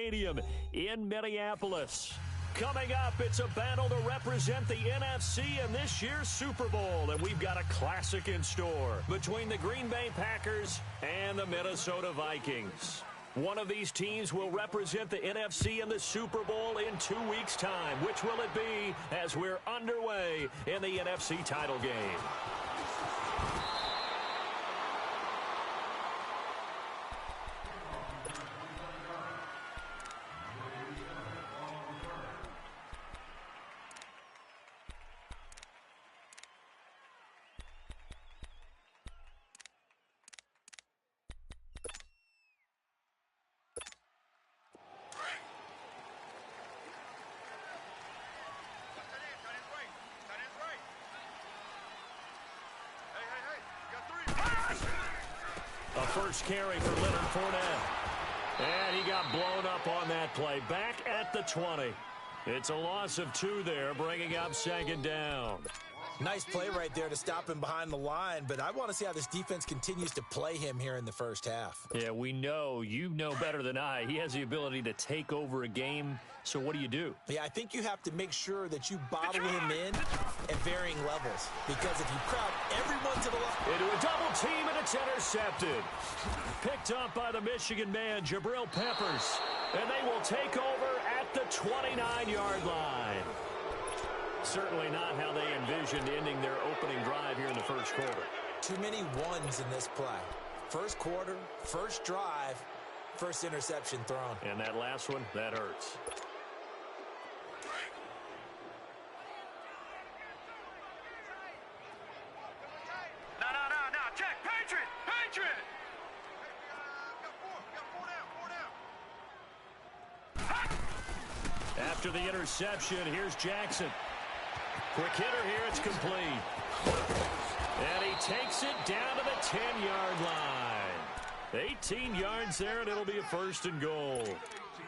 Stadium in Minneapolis. Coming up, it's a battle to represent the NFC in this year's Super Bowl, and we've got a classic in store between the Green Bay Packers and the Minnesota Vikings. One of these teams will represent the NFC in the Super Bowl in 2 weeks' time. Which will it be as we're underway in the NFC title game? A first carry for Leonard Fournette. And he got blown up on that play. Back at the 20. It's a loss of 2 there, bringing up second down. Nice play right there to stop him behind the line, but I want to see how this defense continues to play him here in the first half. Yeah, we know. You know better than I. He has the ability to take over a game, so what do? Yeah, I think you have to make sure that you bottle him in at varying levels, because if you crowd everyone to the left... Into a double team, and it's intercepted. Picked up by the Michigan man, Jabril Peppers, and they will take over at the 29-yard line. Certainly not how they envisioned ending their opening drive here in the first quarter. Too many ones in this play. First quarter, first drive, first interception thrown. And that last one, that hurts. No, check, Patriot! After the interception, here's Jackson. Quick hitter here, it's complete. And he takes it down to the 10-yard line. 18 yards there, and it'll be a first and goal.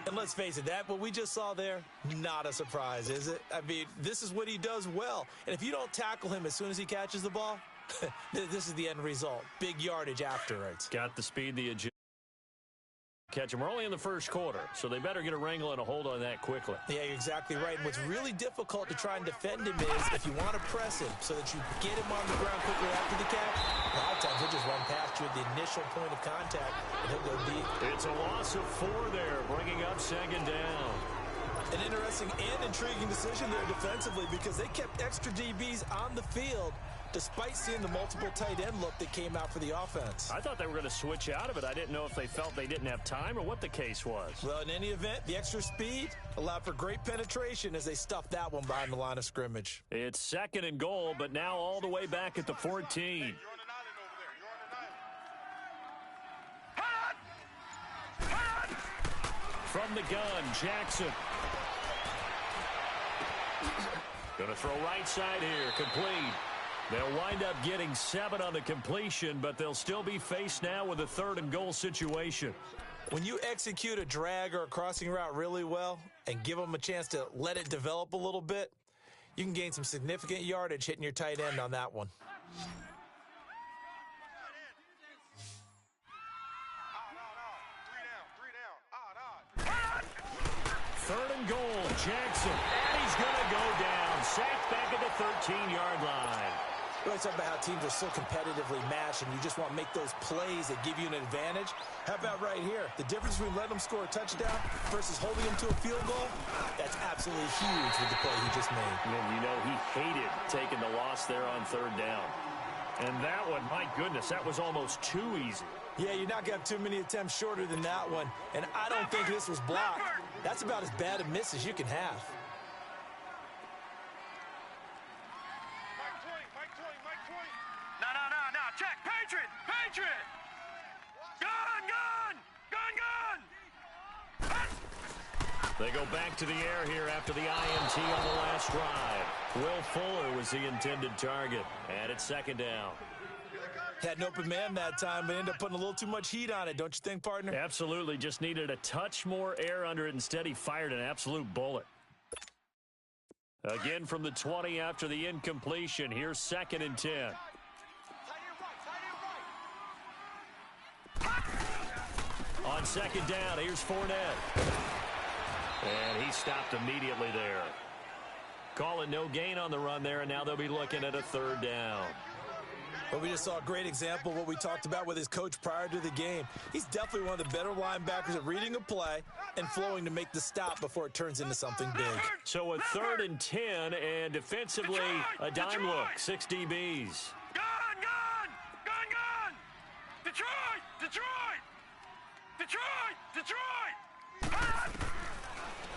And let's face it, what we just saw there, not a surprise, is it? I mean, this is what he does well. And if you don't tackle him as soon as he catches the ball, this is the end result. Big yardage afterwards. Got the speed, the agility. Catch him. We're only in the first quarter, so they better get a wrangle and a hold on that quickly. Yeah, you're exactly right. And what's really difficult to try and defend him is if you want to press him so that you get him on the ground quickly after the catch, a lot of times he'll just run past you at the initial point of contact, and he'll go deep. It's a loss of 4 there, bringing up second down. An interesting and intriguing decision there defensively, because they kept extra DBs on the field despite seeing the multiple tight end look that came out for the offense. I thought they were going to switch out of it. I didn't know if they felt they didn't have time or what the case was. Well, in any event, the extra speed allowed for great penetration as they stuffed that one behind the line of scrimmage. It's second and goal, but now all the way back at the 14. From the gun, Jackson. Going to throw right side here, complete. They'll wind up getting 7 on the completion, but they'll still be faced now with a 3rd and goal situation. When you execute a drag or a crossing route really well and give them a chance to let it develop a little bit, you can gain some significant yardage hitting your tight end on that one. Third and goal, Jackson, and he's going to go down. Sacked back at the 13-yard line. We always talk about how teams are so competitively matched, and you just want to make those plays that give you an advantage. How about right here? The difference between letting them score a touchdown versus holding them to a field goal, that's absolutely huge with the play he just made. And you know he hated taking the loss there on 3rd down. And that one, my goodness, that was almost too easy. Yeah, you're not going to have too many attempts shorter than that one. And I don't think this was blocked. That's about as bad a miss as you can have. No, check, Patriot! Gun! They go back to the air here after the INT on the last drive. Will Fuller was the intended target, and it's second down. Had an open man that time, but ended up putting a little too much heat on it, don't you think, partner? Absolutely, just needed a touch more air under it. Instead, he fired an absolute bullet. Again from the 20 after the incompletion. Here's 2nd and 10. On second down, here's Fournette. he stopped immediately there. Call it no gain on the run there, and now they'll be looking at a third down. Well, we just saw a great example of what we talked about with his coach prior to the game. He's definitely one of the better linebackers at reading a play and flowing to make the stop before it turns into something big. So a 3rd and 10, and defensively a dime look, 6 DBs. Gun! Detroit!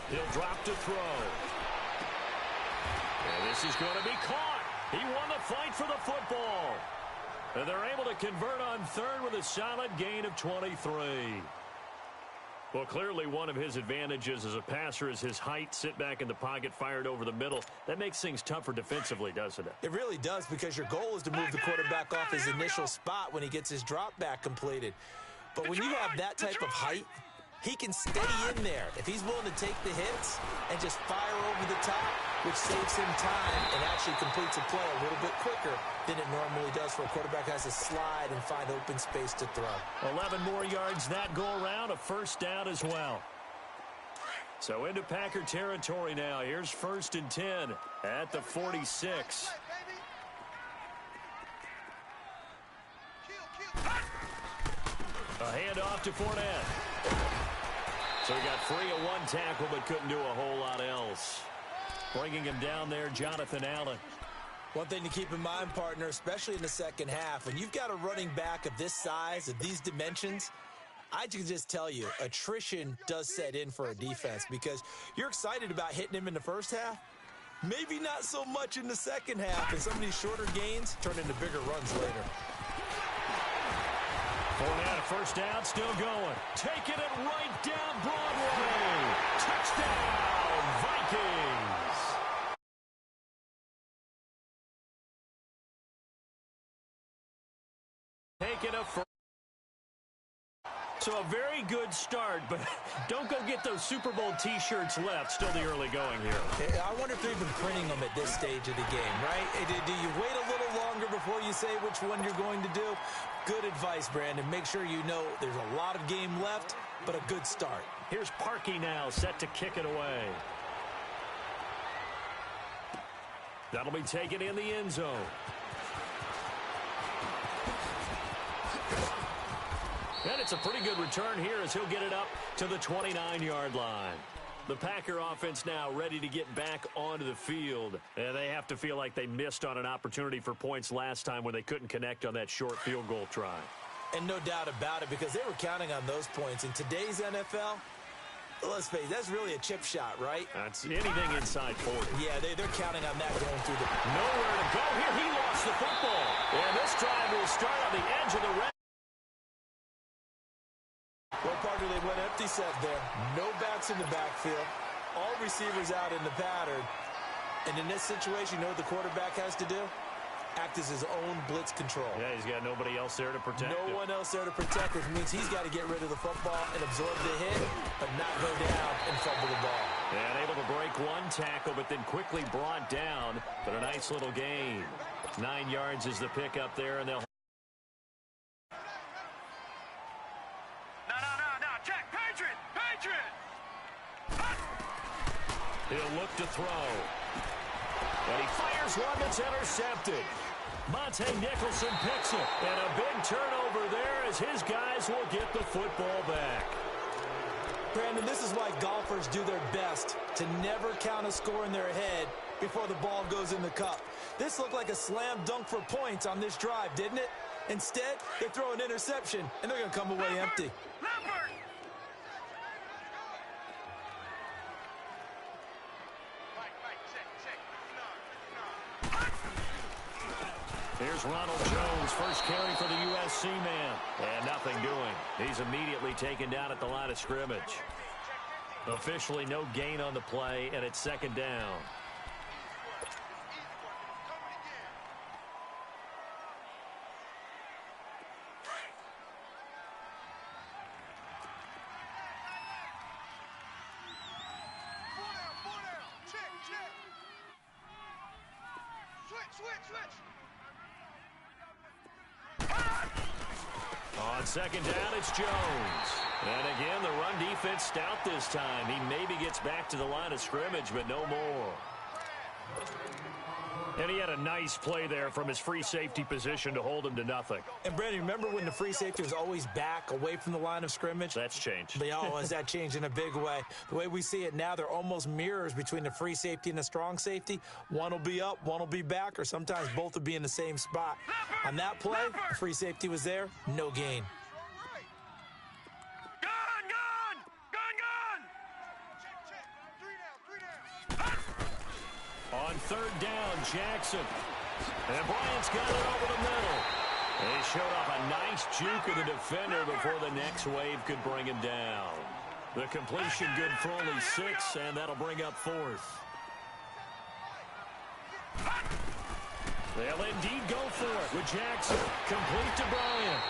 He'll drop to throw. And this is going to be caught. He won the fight for the football. And they're able to convert on 3rd with a solid gain of 23. Well, clearly one of his advantages as a passer is his height. Sit back in the pocket, fired over the middle. That makes things tougher defensively, doesn't it? It really does, because your goal is to move the quarterback off his initial spot when he gets his drop back completed. But when you have that type of height, he can stay in there if he's willing to take the hits and just fire over the top, which saves him time and actually completes a play a little bit quicker than it normally does for a quarterback who has to slide and find open space to throw. 11 more yards that go around, a first down as well. So into Packer territory now. Here's 1st and 10 at the 46. A handoff to Fournette. So he got free of one tackle but couldn't do a whole lot else. Bringing him down there, Jonathan Allen. One thing to keep in mind, partner, especially in the second half, when you've got a running back of this size, of these dimensions, I can just tell you, attrition does set in for a defense, because you're excited about hitting him in the first half. Maybe not so much in the second half, and some of these shorter gains turn into bigger runs later. Fournette, a first down, still going. Taking it right down Broadway. Touchdown, Vikings. Taking a first. So a very good start, but don't go get those Super Bowl T-shirts left. Still the early going here. I wonder if they're even printing them at this stage of the game, right? Do you wait a little longer before you say which one you're going to do? Good advice, Brandon. Make sure you know there's a lot of game left, but a good start. Here's Parkey now, set to kick it away. That'll be taken in the end zone. And it's a pretty good return here as he'll get it up to the 29-yard line. The Packer offense now ready to get back onto the field. And they have to feel like they missed on an opportunity for points last time when they couldn't connect on that short field goal try. And no doubt about it, because they were counting on those points. In today's NFL, let's face it, that's really a chip shot, right? That's anything inside 40. Yeah, they're counting on that going through the... Nowhere to go here. He lost the football. And this drive will start on the edge of the red. Well, partner, they went empty set there. No backs in the backfield. All receivers out in the pattern. And in this situation, you know what the quarterback has to do? Act as his own blitz control. Yeah, he's got nobody else there to protect him. No one else there to protect, which means he's got to get rid of the football and absorb the hit, but not go down and fumble the ball. And able to break one tackle, but then quickly brought down. But a nice little gain. 9 yards is the pickup there, and they'll... Check, Patriot! He'll look to throw. And he fires one that's intercepted. Monte Nicholson picks it. And a big turnover there as his guys will get the football back. Brandon, this is why golfers do their best to never count a score in their head before the ball goes in the cup. This looked like a slam dunk for points on this drive, didn't it? Instead, they throw an interception, and they're going to come away empty. Here's Ronald Jones, first carry for the USC man. And nothing doing. He's immediately taken down at the line of scrimmage. Officially no gain on the play, and it's second down. On second down, it's Jones. And again, the run defense stout this time. He maybe gets back to the line of scrimmage, but no more. And he had a nice play there from his free safety position to hold him to nothing. And, Brandon, remember when the free safety was always back away from the line of scrimmage? That's changed. Has that changed in a big way? The way we see it now, they're almost mirrors between the free safety and the strong safety. One will be up, one will be back, or sometimes both will be in the same spot. On that play, the free safety was there, no gain. On third down, Jackson. And Bryant's got it over the middle. They showed off a nice juke of the defender before the next wave could bring him down. The completion good for only 6, and that'll bring up 4th. They'll indeed go for it with Jackson. Complete to Bryant.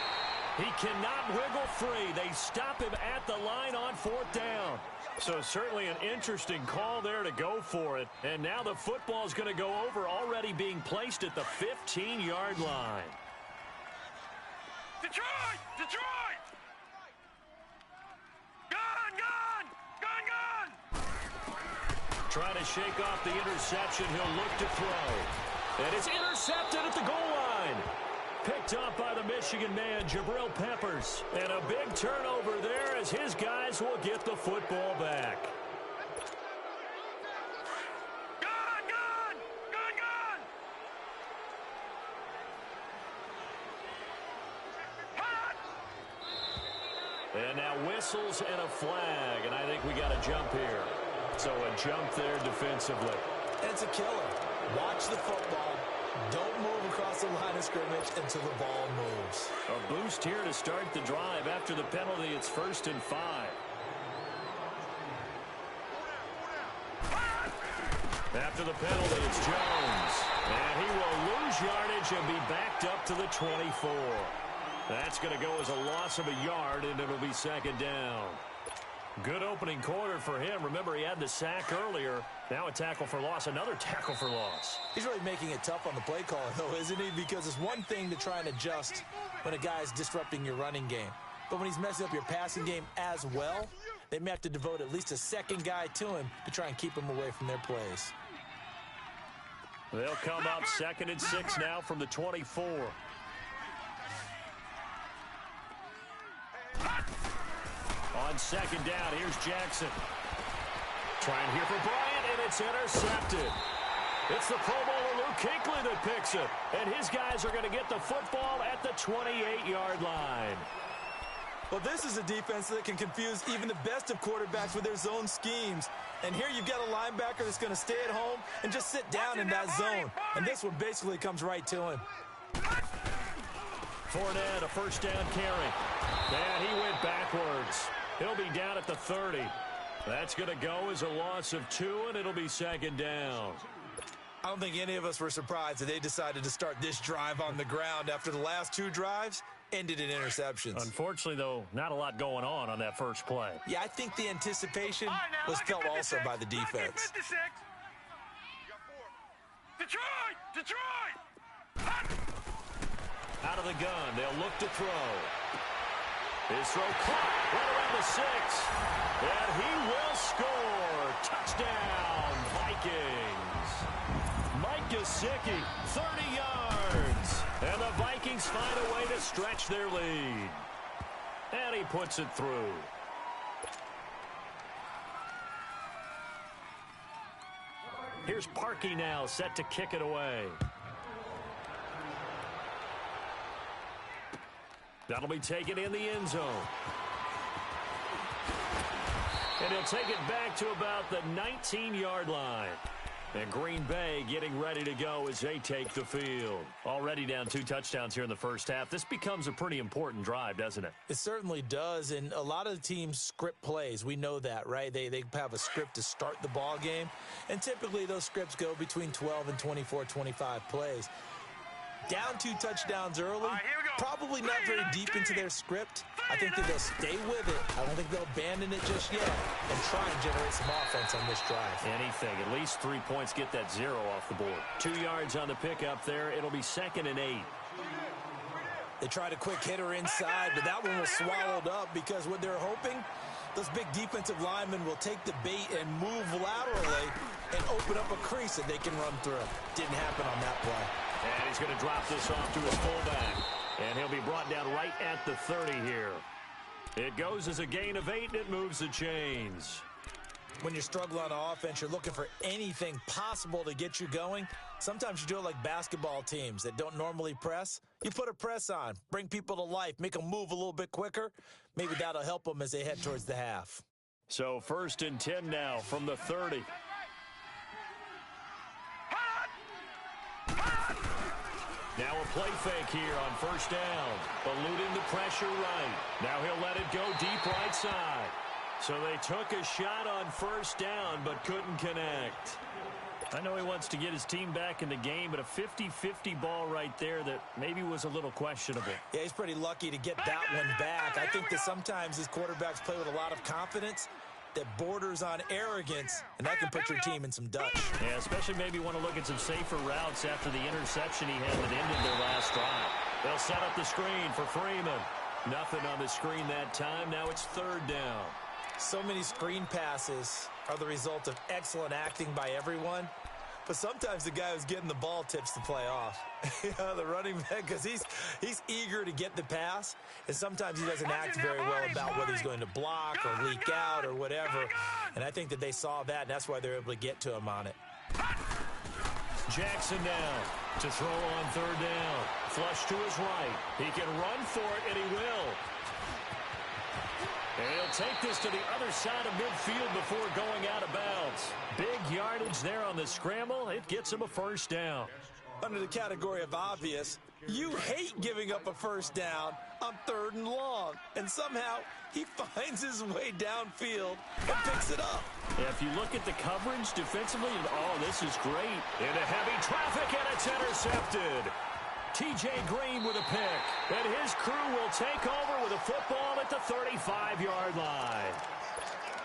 He cannot wiggle free. They stop him at the line on 4th down. So certainly an interesting call there to go for it. And now the football is going to go over, already being placed at the 15-yard line. Detroit! Detroit! Gun! Trying to shake off the interception. He'll look to throw. And it's intercepted at the goal line. Picked up by the Michigan man, Jabril Peppers. And a big turnover there as his guys will get the football back. Gun! And now whistles and a flag. And I think we got a jump here. So a jump there defensively. It's a killer. Watch the football. Don't move across the line of scrimmage until the ball moves. A boost here to start the drive. After the penalty, it's 1st and 5. After the penalty, it's Jones. And he will lose yardage and be backed up to the 24. That's going to go as a loss of a yard, and it'll be 2nd down. Good opening quarter for him. Remember, he had the sack earlier. Now a tackle for loss, another tackle for loss. He's really making it tough on the play caller, though, isn't he? Because it's one thing to try and adjust when a guy's disrupting your running game. But when he's messing up your passing game as well, they may have to devote at least a second guy to him to try and keep him away from their plays. They'll come up 2nd and 6 now from the 24. On 2nd down, here's Jackson. Trying here for Bryant, and it's intercepted. It's the Pro Bowler Luke Kuechly that picks it. And his guys are going to get the football at the 28-yard line. Well, this is a defense that can confuse even the best of quarterbacks with their zone schemes. And here you've got a linebacker that's going to stay at home and just sit down in that zone. And this one basically comes right to him. Fournette, a 1st down carry. And he went backwards. He'll be down at the 30. That's going to go as a loss of 2, and it'll be 2nd down. I don't think any of us were surprised that they decided to start this drive on the ground after the last 2 drives ended in interceptions. Unfortunately, though, not a lot going on that first play. Yeah, I think the anticipation was felt also by the defense. Detroit! Out of the gun, they'll look to throw. His throw caught right around the 6. And he will score. Touchdown, Vikings. Mike Gesicki, 30 yards. And the Vikings find a way to stretch their lead. And he puts it through. Here's Parkey now, set to kick it away. That'll be taken in the end zone. And he'll take it back to about the 19-yard line. And Green Bay getting ready to go as they take the field. Already down 2 touchdowns here in the first half. This becomes a pretty important drive, doesn't it? It certainly does, and a lot of the teams script plays. We know that, right? They have a script to start the ball game, and typically those scripts go between 12 and 24, 25 plays. Down 2 touchdowns early, probably not very deep into their script. I think that they'll stay with it. I don't think they'll abandon it just yet and try and generate some offense on this drive. Anything. At least 3 points, get that 0 off the board. 2 yards on the pickup there. It'll be 2nd and 8. They tried a quick hitter inside, but that one was swallowed up because what they're hoping, those big defensive linemen will take the bait and move laterally and open up a crease that they can run through. Didn't happen on that play. And he's going to drop this off to his fullback. And he'll be brought down right at the 30 here. It goes as a gain of 8, and it moves the chains. When you're struggling on offense, you're looking for anything possible to get you going. Sometimes you do it like basketball teams that don't normally press. You put a press on, bring people to life, make them move a little bit quicker. Maybe that'll help them as they head towards the half. So 1st and 10 now from the 30. Now a play fake here on 1st down. Eluding the pressure right. Now he'll let it go deep right side. So they took a shot on 1st down but couldn't connect. I know he wants to get his team back in the game, but a 50-50 ball right there that maybe was a little questionable. Yeah, he's pretty lucky to get that one back. I think that sometimes his quarterbacks play with a lot of confidence that borders on arrogance, and that can put your team in some Dutch. Yeah, especially maybe want to look at some safer routes after the interception he had that ended their last drive. They'll set up the screen for Freeman. Nothing on the screen that time. Now it's 3rd down. So many screen passes are the result of excellent acting by everyone. But sometimes the guy who's getting the ball tips the play off. The running back, because he's eager to get the pass, and sometimes he doesn't act very well about whether he's going to block or leak out or whatever. And I think that they saw that, and that's why they're able to get to him on it. Jackson now to throw on 3rd down. Flush to his right. He can run for it, and he will. And he'll take this to the other side of midfield before going out of bounds. Big yardage there on the scramble. It gets him a 1st down. Under the category of obvious, you hate giving up a 1st down on 3rd and long. And somehow he finds his way downfield and picks it up. Yeah, if you look at the coverage defensively, oh, this is great. Into heavy traffic, and it's intercepted. T.J. Green with a pick, and his crew will take over with a football at the 35-yard line.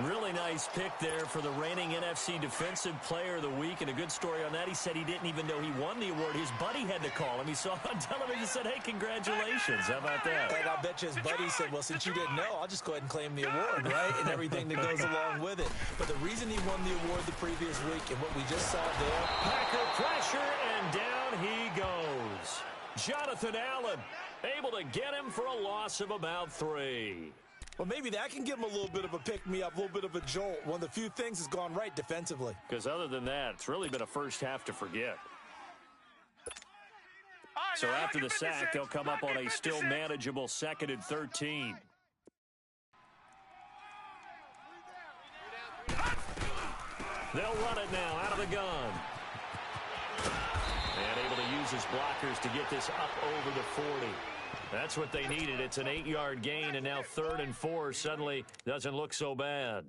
Really nice pick there for the reigning NFC Defensive Player of the Week, and a good story on that. He said he didn't even know he won the award. His buddy had to call him. He saw it on television and said, hey, congratulations. How about that? And I bet you his buddy said, well, since you didn't know, I'll just go ahead and claim the award, right? And everything that goes along with it. But the reason he won the award the previous week and what we just saw there. Packer pressure, and down he goes. Jonathan Allen able to get him for a loss of about 3. Well, maybe that can give him a little bit of a pick-me-up, a little bit of a jolt. One of the few things has gone right defensively. Because other than that, it's really been a first half to forget. So after the sack, they'll come up on a still manageable 2nd and 13. They'll run it now out of the gun. And able to use his blockers to get this up over the 40. That's what they needed. It's an 8-yard gain, and now 3rd and 4 suddenly doesn't look so bad.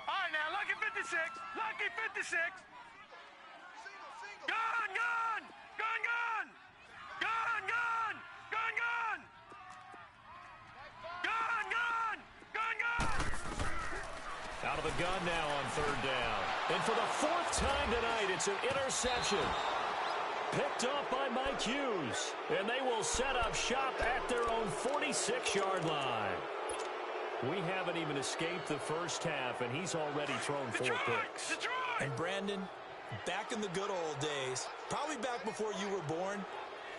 All right, now, lucky 56. Lucky 56. Gun, gun! Gun, gun! Gun, gun! Gun, gun! Gun, gun! Gun, gun! Out of the gun now on 3rd down. And for the 4th time tonight, it's an interception. Picked off by Mike Hughes. And they will set up shop at their own 46-yard line. We haven't even escaped the first half, and he's already thrown 4 picks. And Brandon, back in the good old days, probably back before you were born,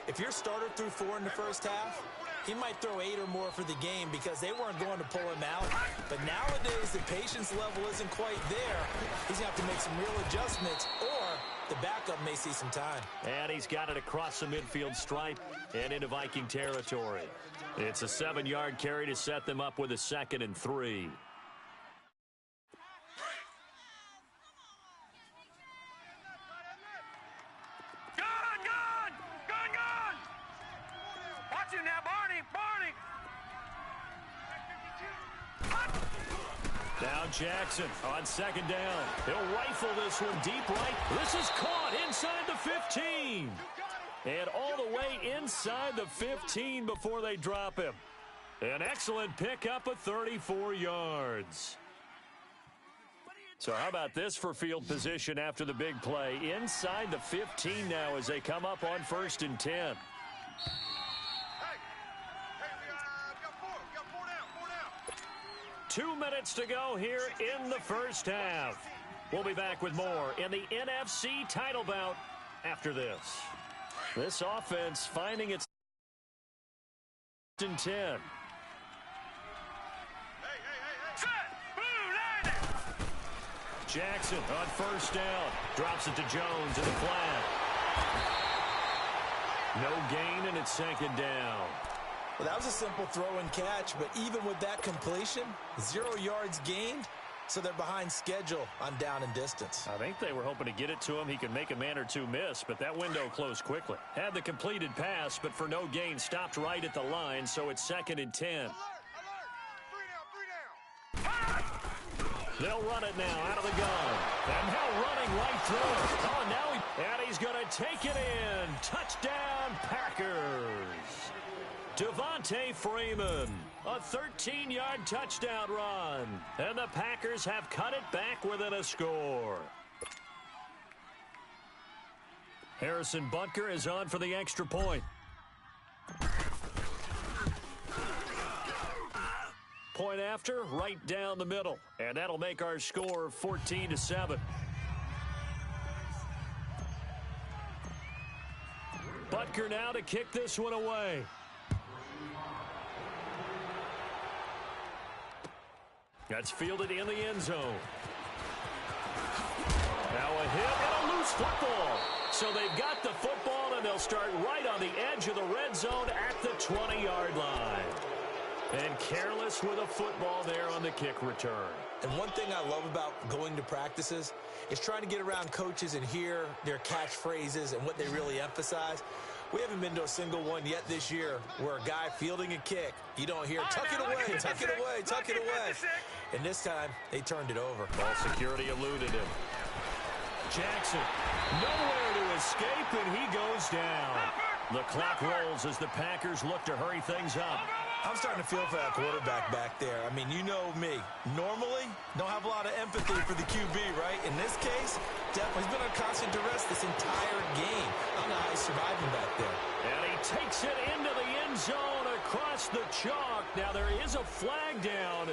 if your starter threw 4 in the first half, he might throw 8 or more for the game because they weren't going to pull him out. But nowadays, the patience level isn't quite there. He's going to have to make some real adjustments, or the backup may see some time. And he's got it across the midfield stripe and into Viking territory. It's a 7-yard carry to set them up with a 2nd and 3. Now Jackson on 2nd down. He'll rifle this one deep right. This is caught inside the 15. And all the way inside the 15 before they drop him. An excellent pickup of 34 yards. So how about this for field position after the big play? Inside the 15 now as they come up on 1st and 10. Hey, we got four down. 2 minutes to go here in the first half. We'll be back with more in the NFC title bout after this. This offense finding its in 10. Jackson on 1st down. Drops it to Jones in the flat. No gain, and it's 2nd down. Well, that was a simple throw and catch, but even with that completion, 0 yards gained, so they're behind schedule on down and distance. I think they were hoping to get it to him. He could make a man or two miss, but that window closed quickly. Had the completed pass, but for no gain, stopped right at the line, so it's 2nd and 10. Alert! 3 down! They'll run it now out of the gun. And now running right through it. Oh, and now he's going to take it in. Touchdown, Packers. Devontae Freeman, a 13-yard touchdown run. And the Packers have cut it back within a score. Harrison Butker is on for the extra point. Point after, right down the middle. And that'll make our score 14-7. Butker now to kick this one away. That's fielded in the end zone. Now a hit and a loose football. So they've got the football, and they'll start right on the edge of the red zone at the 20-yard line. And careless with a football there on the kick return. And one thing I love about going to practices is trying to get around coaches and hear their catchphrases and what they really emphasize. We haven't been to a single one yet this year where a guy fielding a kick, you don't hear, tuck it away, tuck it away, tuck it away. And this time, they turned it over. Ball security eluded him. Jackson, nowhere to escape, and he goes down. The clock rolls as the Packers look to hurry things up. I'm starting to feel for that quarterback back there. I mean, you know me. Normally, don't have a lot of empathy for the QB, right? In this case, definitely he's been on constant duress this entire game. I don't know how he's surviving back there. And he takes it into the end zone across the chalk. Now, there is a flag down,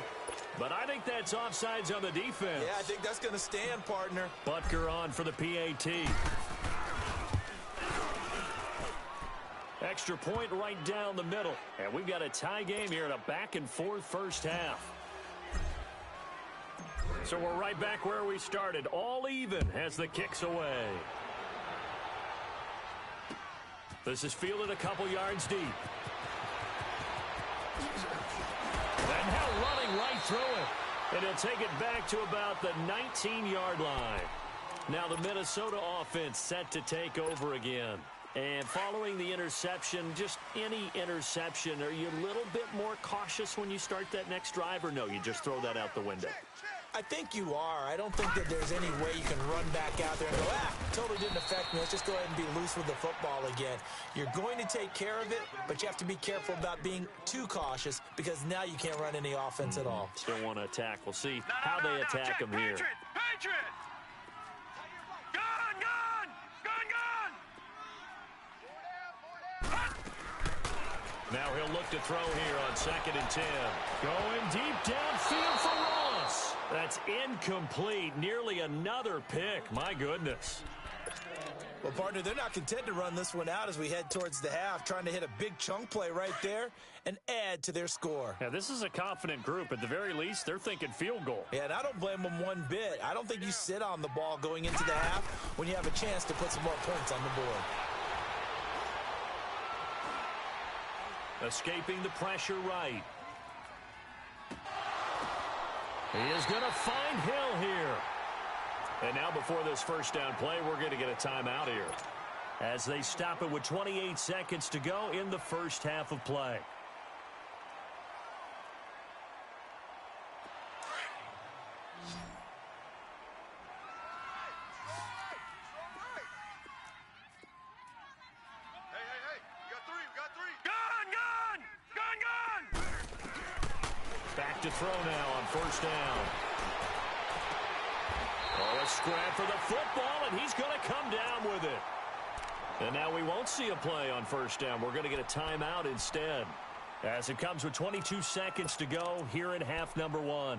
but I think that's offsides on the defense. Yeah, I think that's going to stand, partner. Butker on for the PAT. Extra point right down the middle. And we've got a tie game here in a back-and-forth first half. So we're right back where we started. All even as the kick's away. This is fielded a couple yards deep. And now running right through it. And he'll take it back to about the 19-yard line. Now the Minnesota offense set to take over again. And following the interception, just any interception, are you a little bit more cautious when you start that next drive, or no, you just throw that out the window? I think you are. I don't think that there's any way you can run back out there and go, totally didn't affect me. Let's just go ahead and be loose with the football again. You're going to take care of it, but you have to be careful about being too cautious because now you can't run any offense at all. Still want to attack. We'll see how they attack them here. Patriot! Now he'll look to throw here on 2nd and 10. Going deep downfield for Ross. That's incomplete. Nearly another pick. My goodness. Well, partner, they're not content to run this one out as we head towards the half, trying to hit a big chunk play right there and add to their score. Yeah, this is a confident group. At the very least, they're thinking field goal. Yeah, and I don't blame them one bit. I don't think you sit on the ball going into the half when you have a chance to put some more points on the board. Escaping the pressure right. He is going to find Hill here. And now before this first down play, we're going to get a timeout here as they stop it with 28 seconds to go in the first half of play. To throw now on first down. A scrap for the football, and he's going to come down with it. And now we won't see a play on first down. We're going to get a timeout instead, as it comes with 22 seconds to go here in half number 1. All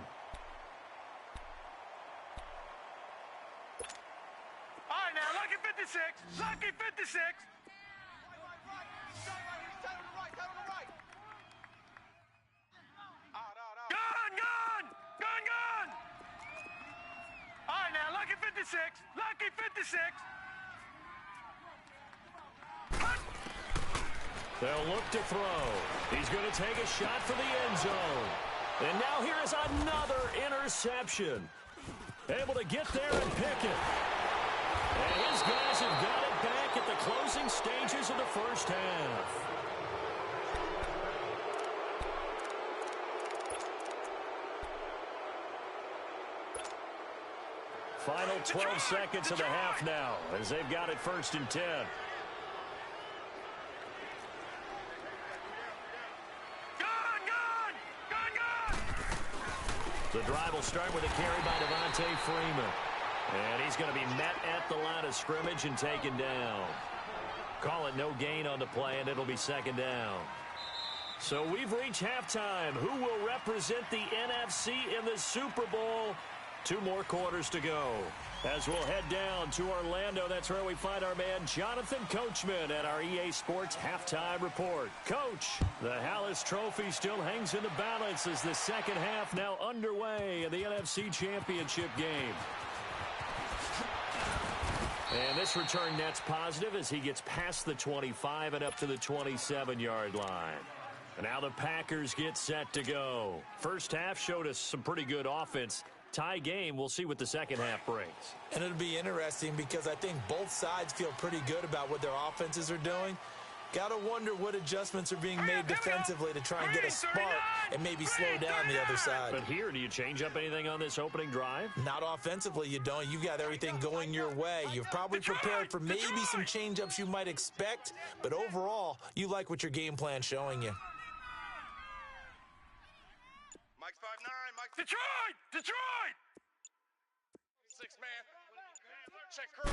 right, now, lucky 56. Lucky 56. Gun, gun! Gun, gun! All right, now, lucky 56. Lucky 56. They'll look to throw. He's going to take a shot for the end zone. And now here is another interception. Able to get there and pick it. And his guys have got it back at the closing stages of the first half. Final 12 seconds of the half now, as they've got it 1st and 10. The drive will start with a carry by Devontae Freeman. And he's going to be met at the line of scrimmage and taken down. Call it no gain on the play, and it'll be 2nd down. So we've reached halftime. Who will represent the NFC in the Super Bowl? 2 more quarters to go. As we'll head down to Orlando, that's where we find our man Jonathan Coachman at our EA Sports Halftime Report. Coach, the Hallis Trophy still hangs in the balance as the second half now underway in the NFC Championship game. And this return net's positive as he gets past the 25 and up to the 27-yard line. And now the Packers get set to go. First half showed us some pretty good offense. Tie game, we'll see what the second half brings. And it'll be interesting because I think both sides feel pretty good about what their offenses are doing. Got to wonder what adjustments are being made defensively to try and get a spark and maybe slow down the other side. But here, do you change up anything on this opening drive? Not offensively, you don't. You've got everything going your way. You've probably prepared for maybe some change-ups you might expect, but overall, you like what your game plan's showing you. Mike's 5'9", Mike's Detroit! Detroit! 6-man. Check curl.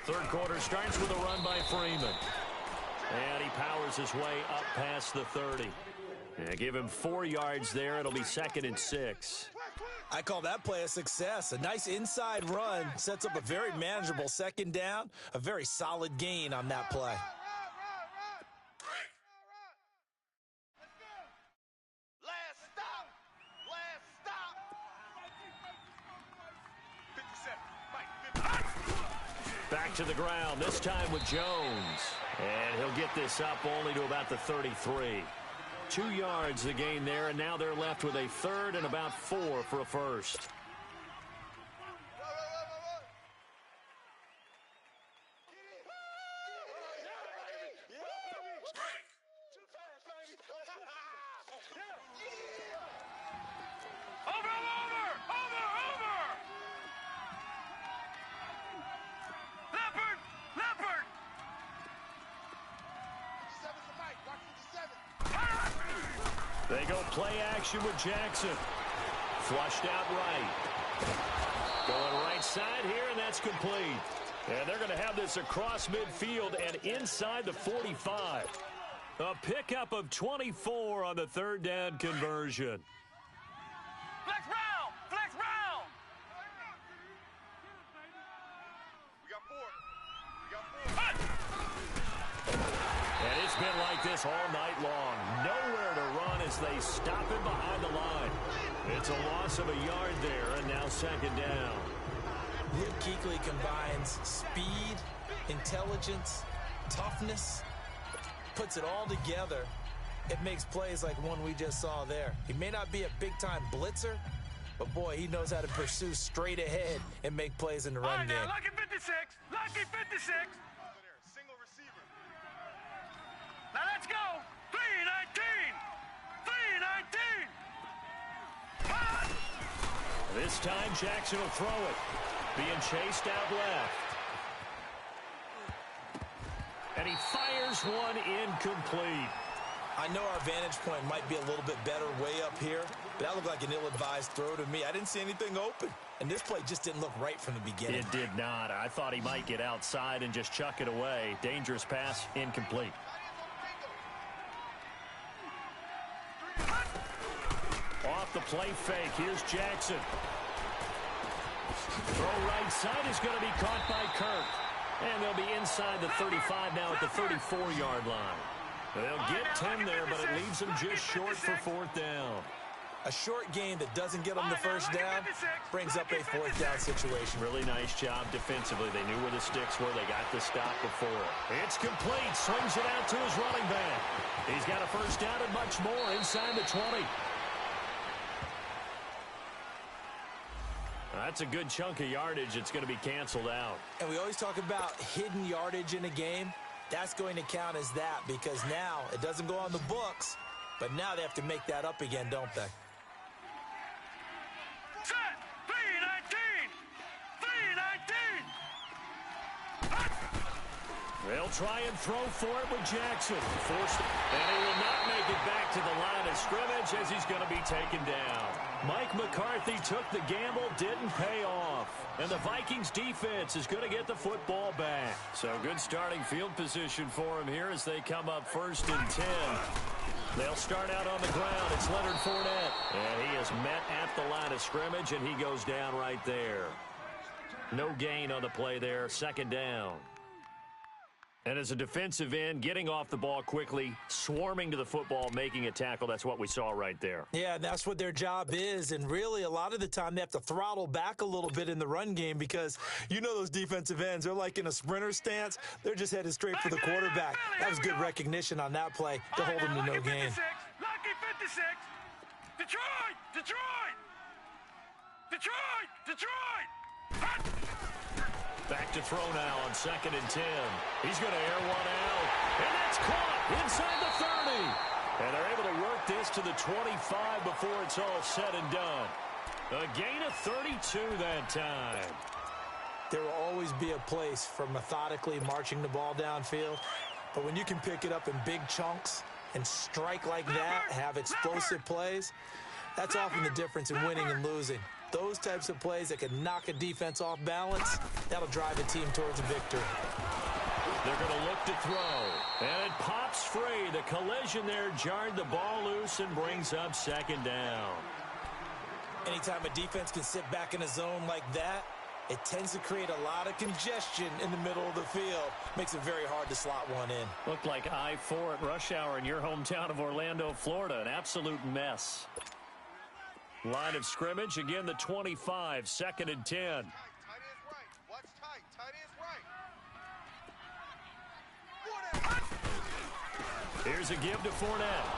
Third quarter starts with a run by Freeman. And he powers his way up past the 30. Yeah, give him 4 yards there. It'll be 2nd and 6. I call that play a success. A nice inside run sets up a very manageable 2nd down. A very solid gain on that play. Back to the ground, this time with Jones. And he'll get this up only to about the 33. 2 yards the gain there, and now they're left with a 3rd and about 4 for a first. They go play action with Jackson. Flushed out right. Going right side here, and that's complete. And they're going to have this across midfield and inside the 45. A pickup of 24 on the 3rd down conversion. Flex round! Flex round! We got 4. And it's been like this all night long. Nowhere to run as they stop him behind the line. It's a loss of a yard there, and now 2nd down. Luke Kuechly combines speed, intelligence, toughness, puts it all together. It makes plays like one we just saw there. He may not be a big-time blitzer, but boy, he knows how to pursue straight ahead and make plays in the run game. Now, lucky 56! Lucky 56! Single receiver. Now let's go! 319! 319! This time, Jackson will throw it. Being chased out left. And he fires one incomplete. I know our vantage point might be a little bit better way up here, but that looked like an ill-advised throw to me. I didn't see anything open. And this play just didn't look right from the beginning. It did not. I thought he might get outside and just chuck it away. Dangerous pass, incomplete. Off the play fake, here's Jackson. Throw right side is going to be caught by Kirk. And they'll be inside the 35 now at the 34-yard line. They'll get 10 there, but it leaves them just short for fourth down. A short game that doesn't get them the first down brings up a fourth down situation. Really nice job defensively. They knew where the sticks were. They got the stop before. It's complete. Swings it out to his running back. He's got a first down and much more inside the 20. That's a good chunk of yardage. It's going to be canceled out. And we always talk about hidden yardage in a game. That's going to count as that because now it doesn't go on the books, but now they have to make that up again, don't they? Set. 3-19. 3-19. They'll try and throw for it with Jackson. Forced, and he will not make it back to the line of scrimmage as he's going to be taken down. Mike McCarthy took the gamble, didn't pay off. And the Vikings defense is going to get the football back. So good starting field position for him here as they come up 1st and 10. They'll start out on the ground. It's Leonard Fournette. And he is met at the line of scrimmage, and he goes down right there. No gain on the play there. 2nd down. And as a defensive end, getting off the ball quickly, swarming to the football, making a tackle, that's what we saw right there. Yeah, that's what their job is. And really, a lot of the time, they have to throttle back a little bit in the run game because you know those defensive ends, they're like in a sprinter stance. They're just headed straight for the quarterback. That was good recognition on that play to hold him to no gain. Lucky 56. Detroit! Detroit! Detroit! Detroit! Back to throw now on 2nd and 10. He's going to air one out. And that's caught inside the 30. And they're able to work this to the 25 before it's all said and done. A gain of 32 that time. There will always be a place for methodically marching the ball downfield. But when you can pick it up in big chunks and strike like that, have explosive plays, that's often the difference in winning and losing. Those types of plays that can knock a defense off balance, that'll drive a team towards a victory. They're going to look to throw. And it pops free. The collision there jarred the ball loose and brings up 2nd down. Anytime a defense can sit back in a zone like that, it tends to create a lot of congestion in the middle of the field. Makes it very hard to slot one in. Looked like I-4 at rush hour in your hometown of Orlando, Florida. An absolute mess. Line of scrimmage, again the 25, 2nd and 10. Tight end right. Watch tight. Tight end right. Here's a give to Fournette.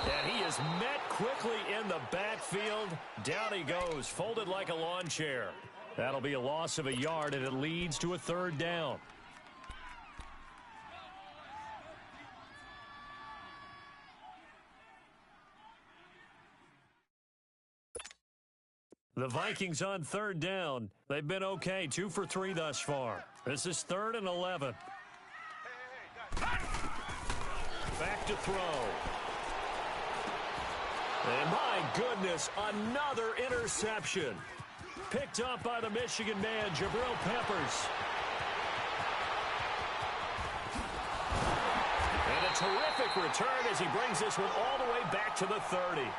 And he is met quickly in the backfield. Down he goes, folded like a lawn chair. That'll be a loss of a yard, and it leads to a 3rd down. The Vikings on 3rd down. They've been okay, 2 for 3 thus far. This is 3rd and 11. Back to throw. And my goodness, another interception. Picked up by the Michigan man, Jabril Peppers. And a terrific return as he brings this one all the way back to the 30.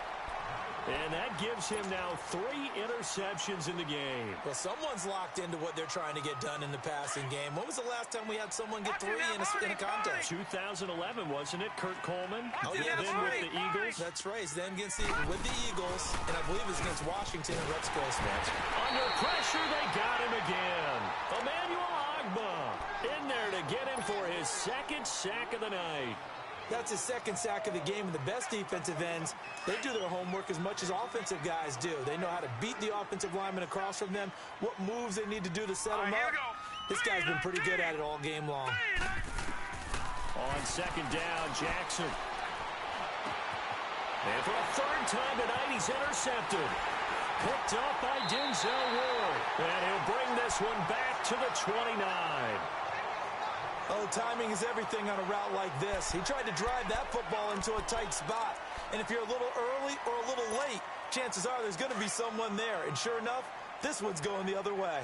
And that gives him now 3 interceptions in the game. Well, someone's locked into what they're trying to get done in the passing game. When was the last time we had someone get 3 in a contest? 2011, wasn't it? Kurt Coleman. Oh, yeah, that's then right. with the Eagles. That's right. Then with the Eagles, and I believe it was against Washington and Rex Gross match. Under pressure, they got him again. Emmanuel Agba in there to get him for his 2nd sack of the night. That's his 2nd sack of the game, and the best defensive ends, they do their homework as much as offensive guys do. They know how to beat the offensive lineman across from them, what moves they need to do to set them up. This guy's been pretty good at it all game long. On 2nd down, Jackson. And for a 3rd time tonight, he's intercepted. Picked up by Denzel Ward. And he'll bring this one back to the 29. Oh, timing is everything on a route like this. He tried to drive that football into a tight spot. And if you're a little early or a little late, chances are there's going to be someone there. And sure enough, This one's going the other way.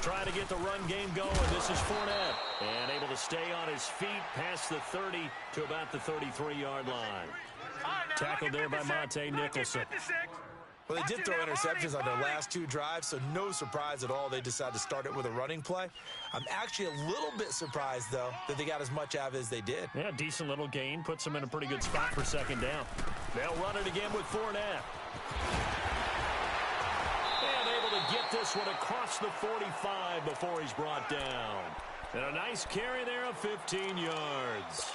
Trying to get the run game going. This is Fournette. And able to stay on his feet past the 30 to about the 33-yard line. Tackled there by Monte Nicholson. Well, they did throw interceptions on their last 2 drives, so no surprise at all they decided to start it with a running play. I'm actually a little bit surprised, though, that they got as much out of it as they did. Yeah, decent little gain. Puts them in a pretty good spot for second down. They'll run it again with Fournette. And able to get this one across the 45 before he's brought down. And a nice carry there of 15 yards.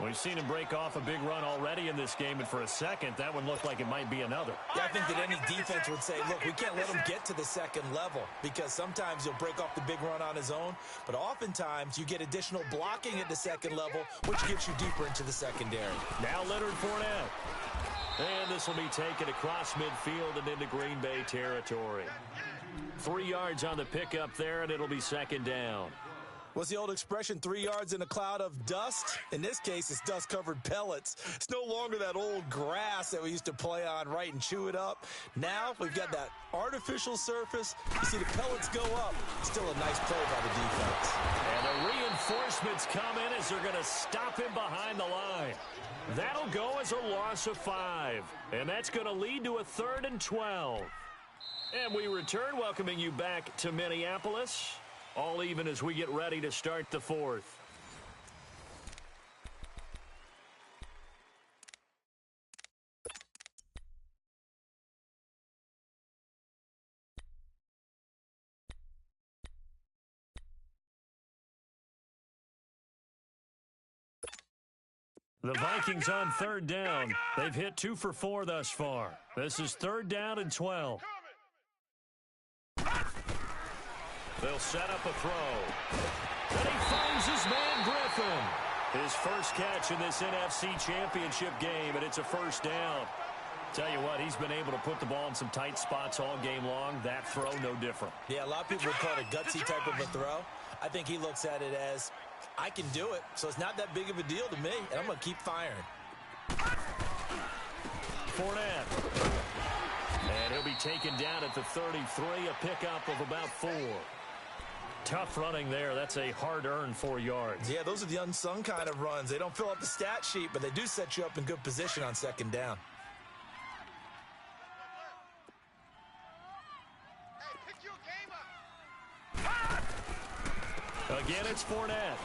We've seen him break off a big run already in this game, and for a second, that one looked like it might be another. Yeah, I think that any defense would say, look, we can't let him get to the second level, because sometimes he'll break off the big run on his own, but oftentimes you get additional blocking at the second level, which gets you deeper into the secondary. Now Leonard Fournette. And this will be taken across midfield and into Green Bay territory. 3 yards on the pickup there, and it'll be second down. What's the old expression, 3 yards in a cloud of dust? In this case, it's dust-covered pellets. It's no longer that old grass that we used to play on, right, and chew it up. Now we've got that artificial surface. You see the pellets go up. Still a nice play by the defense. And the reinforcements come in as they're going to stop him behind the line. That'll go as a loss of 5. And that's going to lead to a 3rd and 12. And we return, welcoming you back to Minneapolis. All even as we get ready to start the 4th. The Vikings on 3rd down. They've hit 2 for 4 thus far. This is 3rd down and 12. They'll set up a throw. And he finds his man Griffin. His first catch in this NFC Championship game, and it's a 1st down. Tell you what, he's been able to put the ball in some tight spots all game long. That throw, no different. Yeah, a lot of people would call it a gutsy type of a throw. I think he looks at it as, I can do it, so it's not that big of a deal to me, and I'm going to keep firing. Fournette. And he'll be taken down at the 33, a pickup of about 4. Tough running there. That's a hard-earned 4 yards. Yeah, those are the unsung kind of runs. They don't fill up the stat sheet, but they do set you up in good position on 2nd down. Hey, pick your game up. Again, it's Fournette.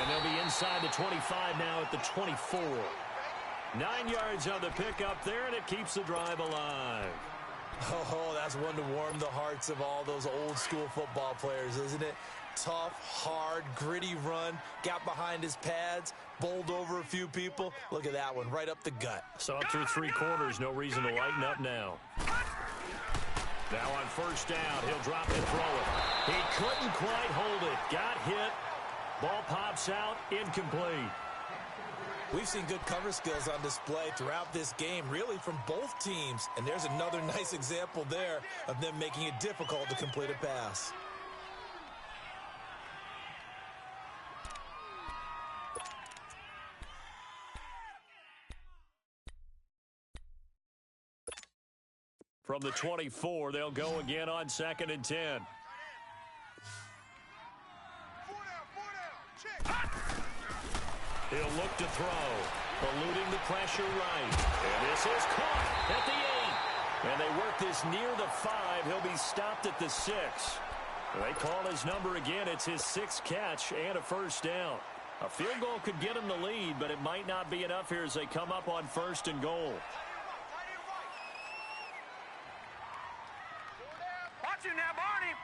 And they'll be inside the 25 now at the 24. 9 yards on the pickup there, and it keeps the drive alive. Oh, that's one to warm the hearts of all those old-school football players, isn't it? Tough, hard, gritty run, got behind his pads, bowled over a few people. Look at that one, right up the gut. Saw it through 3 quarters, no reason to lighten up now. Now on 1st down, he'll drop and throw it. He couldn't quite hold it. Got hit. Ball pops out, incomplete. We've seen good cover skills on display throughout this game, really from both teams. And there's another nice example there of them making it difficult to complete a pass. From the 24, they'll go again on 2nd and 10. 4 down, check. He'll look to throw, eluding the pressure right. And this is caught at the 8. And they work this near the 5. He'll be stopped at the 6. They call his number again. It's his 6th catch and a 1st down. A field goal could get him the lead, but it might not be enough here as they come up on 1st and goal. Watch him now, Barney.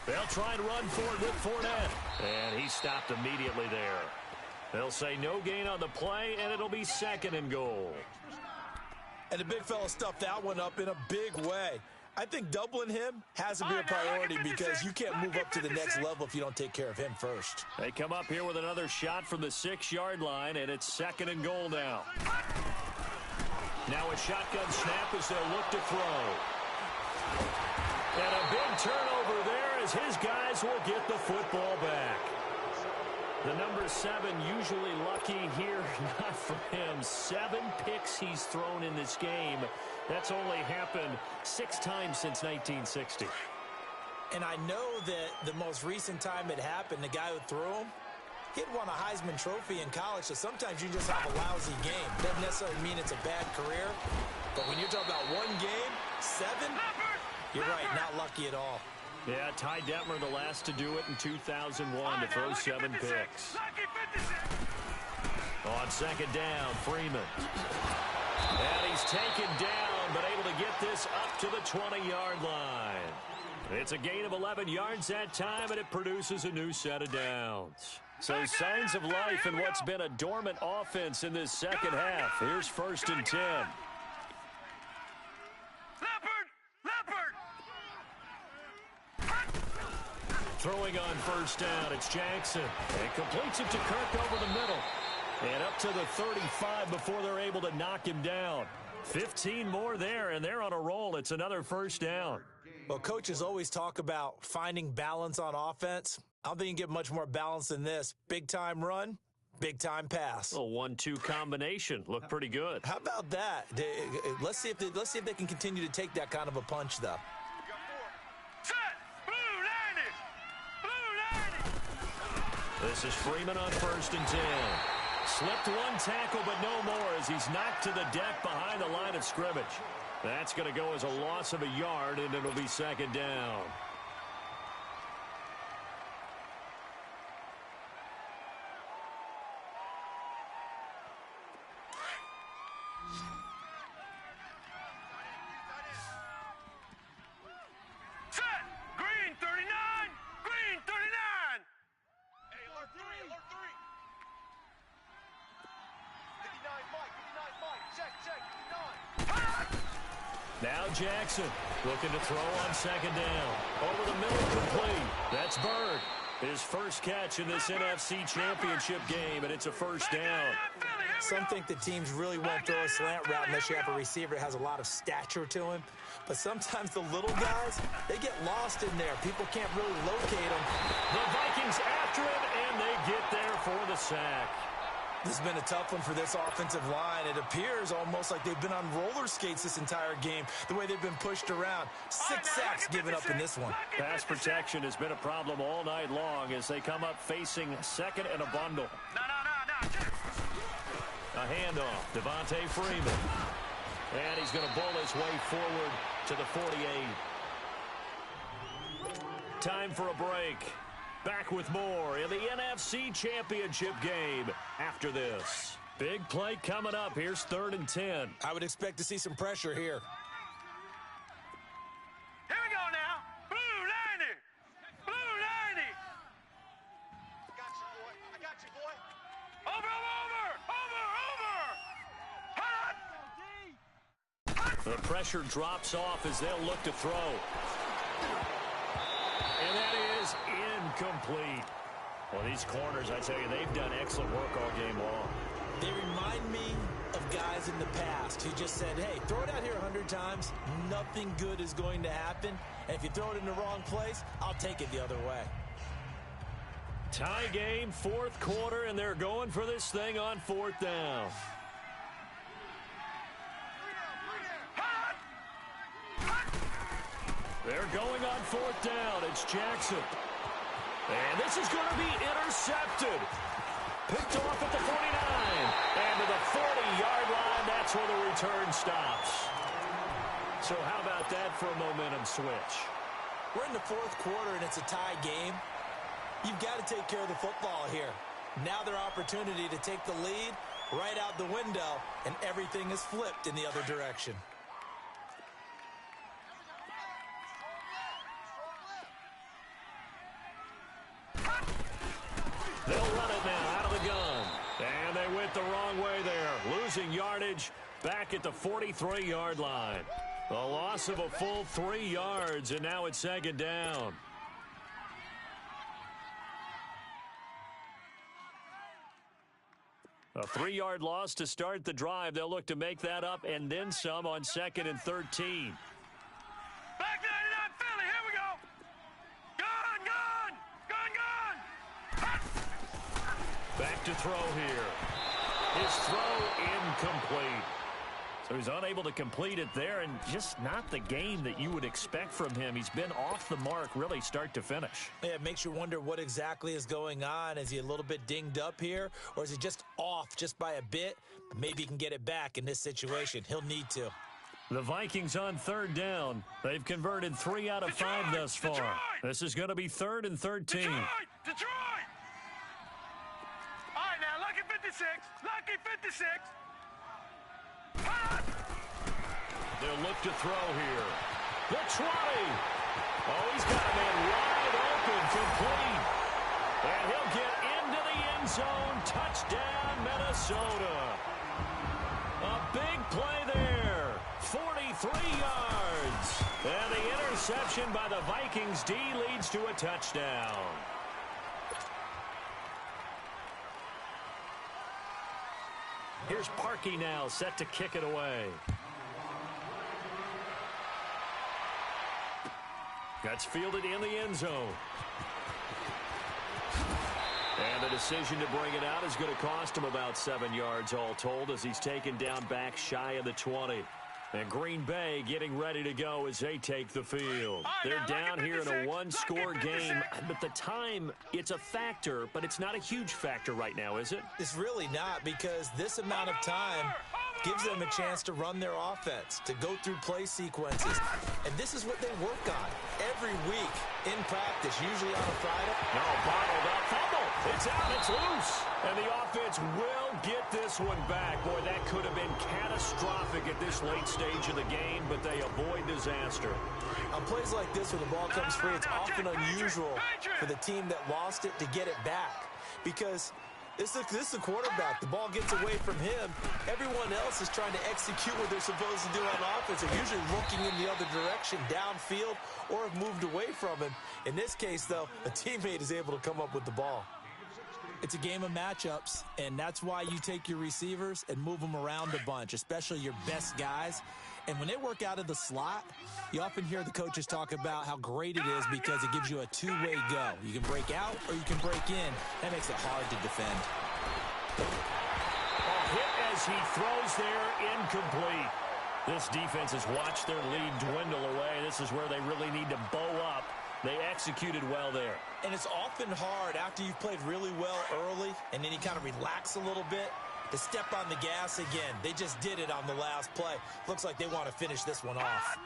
They'll try and run for it with Fournette. And he stopped immediately there. They'll say no gain on the play, and it'll be 2nd and goal. And the big fella stuffed that one up in a big way. I think doubling him has to be a priority because you can't move up to the next level if you don't take care of him first. They come up here with another shot from the 6-yard line, and it's 2nd and goal now. Now a shotgun snap as they'll look to throw. And a big turnover there as his guys will get the football back. The number 7 usually lucky here. Not for him. 7 picks he's thrown in this game. That's only happened 6 times since 1960. And I know that the most recent time it happened, the guy who threw him, he had won a Heisman Trophy in college, so sometimes you just have a lousy game. Doesn't necessarily mean it's a bad career, but when you're talking about one game, 7, you're right, not lucky at all. Yeah, Ty Detmer, the last to do it in 2001 to throw 7 picks. On second down, Freeman. And he's taken down, but able to get this up to the 20-yard line. It's a gain of 11 yards that time, and it produces a new set of downs. So signs of life in what's been a dormant offense in this second half. Here's 1st and 10. Throwing on 1st down, it's Jackson. And completes it to Kirk over the middle. And up to the 35 before they're able to knock him down. 15 more there, and they're on a roll. It's another 1st down. Well, coaches always talk about finding balance on offense. I don't think you can get much more balance than this. Big-time run, big-time pass. A 1-2 combination. Looked pretty good. How about that? Let's see if they can continue to take that kind of a punch, though. This is Freeman on 1st and 10. Slipped 1 tackle, but no more as he's knocked to the deck behind the line of scrimmage. That's going to go as a loss of a yard, and it'll be 2nd down. Now Jackson looking to throw on 2nd down. Over the middle, complete. That's Bird. His first catch in this NFC Championship game, and it's a 1st down. Some think the teams really won't throw a slant route unless you have a receiver that has a lot of stature to him. But sometimes the little guys, they get lost in there. People can't really locate them. The Vikings after him, and they get there for the sack. This has been a tough one for this offensive line. It appears almost like they've been on roller skates this entire game, the way they've been pushed around. 6 sacks given up in this one. Pass protection has been a problem all night long as they come up facing 2nd and a bundle. A handoff, Devontae Freeman. And he's going to bowl his way forward to the 48. Time for a break. Back with more in the NFC Championship game after this. Big play coming up. Here's 3rd and 10. I would expect to see some pressure here. Here we go now. Blue 90. Blue 90. I got you, boy. Over. The pressure drops off as they'll look to throw. And that is incomplete. Well, these corners, I tell you, they've done excellent work all game long. They remind me of guys in the past who just said, hey, throw it out here 100 times. Nothing good is going to happen. And if you throw it in the wrong place, I'll take it the other way. Tie game, 4th quarter, and they're going for this thing on 4th down. They're going on 4th down. It's Jackson. And this is going to be intercepted. Picked off at the 49. And to the 40-yard line, that's where the return stops. So how about that for a momentum switch? We're in the 4th quarter, and it's a tie game. You've got to take care of the football here. Now their opportunity to take the lead right out the window, and everything is flipped in the other direction. They'll run it now out of the gun. And they went the wrong way there. Losing yardage back at the 43-yard line. A loss of a full 3 yards, and now it's 2nd down. A 3-yard loss to start the drive. They'll look to make that up and then some on 2nd and 13. Back 99 Philly, here we go. Gun, gun, gun, gun. throw here. His throw incomplete. So he's unable to complete it there, and just not the game that you would expect from him. He's been off the mark really start to finish. Yeah, it makes you wonder what exactly is going on. Is he a little bit dinged up here, or is he just off just by a bit? Maybe he can get it back in this situation. He'll need to. The Vikings on third down. They've converted 3 out of 5 thus far. Detroit! This is going to be 3rd and 13. Detroit! All right, now, lucky 56. Lucky 56. They'll look to throw here. The 20. Oh, he's got a man wide open, complete. And he'll get into the end zone. Touchdown, Minnesota. A big play there. 43 yards. And the interception by the Vikings D leads to a touchdown. Here's Parkey now, set to kick it away. That's fielded in the end zone. And the decision to bring it out is going to cost him about 7 yards all told as he's taken down back shy of the 20. And Green Bay getting ready to go as they take the field. They're down here in a one-score game, but the time, it's a factor, but it's not a huge factor right now, is it? It's really not, because this amount of time gives them a chance to run their offense, to go through play sequences. And this is what they work on every week in practice, usually on a Friday. No, bottled up, fumble. It's out, it's loose. And the offense will get this one back. Boy, that could have been catastrophic at this late stage of the game, but they avoid disaster. On plays like this where the ball comes free, it's often unusual for the team that lost it to get it back, because this is the quarterback. The ball gets away from him. Everyone else is trying to execute what they're supposed to do on offense. They're usually looking in the other direction, downfield, or have moved away from him. In this case, though, a teammate is able to come up with the ball. It's a game of matchups, and that's why you take your receivers and move them around a bunch, especially your best guys. And when they work out of the slot, you often hear the coaches talk about how great it is because it gives you a two-way go. You can break out or you can break in. That makes it hard to defend. A hit as he throws there, incomplete. This defense has watched their lead dwindle away. This is where they really need to bow up. They executed well there. And it's often hard after you've played really well early and then you kind of relax a little bit to step on the gas again. They just did it on the last play. Looks like they want to finish this one off.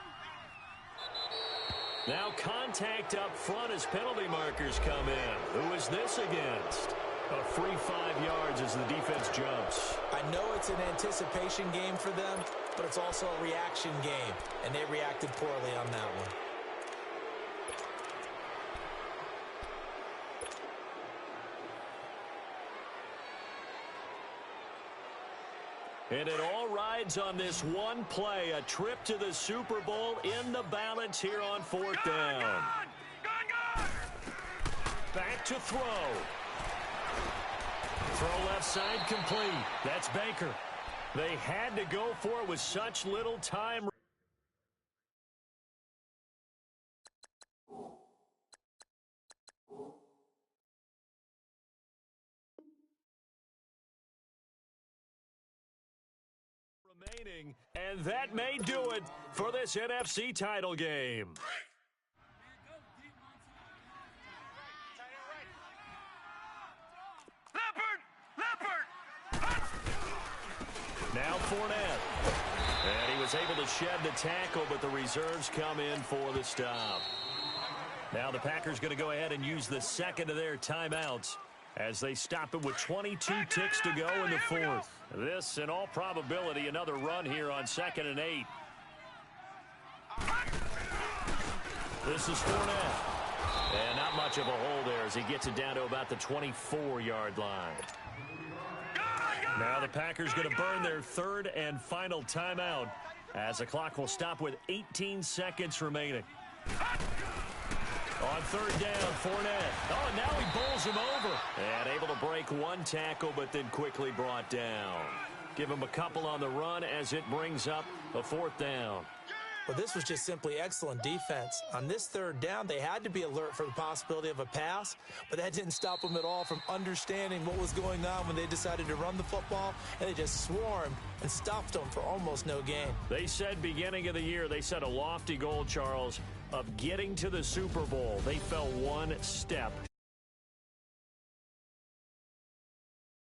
Now contact up front as penalty markers come in. Who is this against? A free 5 yards as the defense jumps. I know it's an anticipation game for them, but it's also a reaction game, and they reacted poorly on that one. And it all rides on this one play, a trip to the Super Bowl in the balance here on 4th down. Back to throw. Throw left side complete. That's Baker. They had to go for it with such little time remaining, and that may do it for this NFC title game. Now Fournette. And he was able to shed the tackle, but the reserves come in for the stop. Now the Packers going to go ahead and use the second of their timeouts as they stop it with 22 ticks to go in the 4th. This, in all probability, another run here on 2nd and 8. This is Fournette. And not much of a hole there as he gets it down to about the 24-yard line. Now the Packers going to burn their 3rd and final timeout as the clock will stop with 18 seconds remaining. On 3rd down, Fournette. Oh, and now he bowls him over. And able to break one tackle, but then quickly brought down. Give him a couple on the run as it brings up a 4th down. Well, this was just simply excellent defense. On this third down, they had to be alert for the possibility of a pass, but that didn't stop them at all from understanding what was going on when they decided to run the football, and they just swarmed and stuffed them for almost no gain. They said beginning of the year, they set a lofty goal, Charles, of getting to the Super Bowl. They fell one step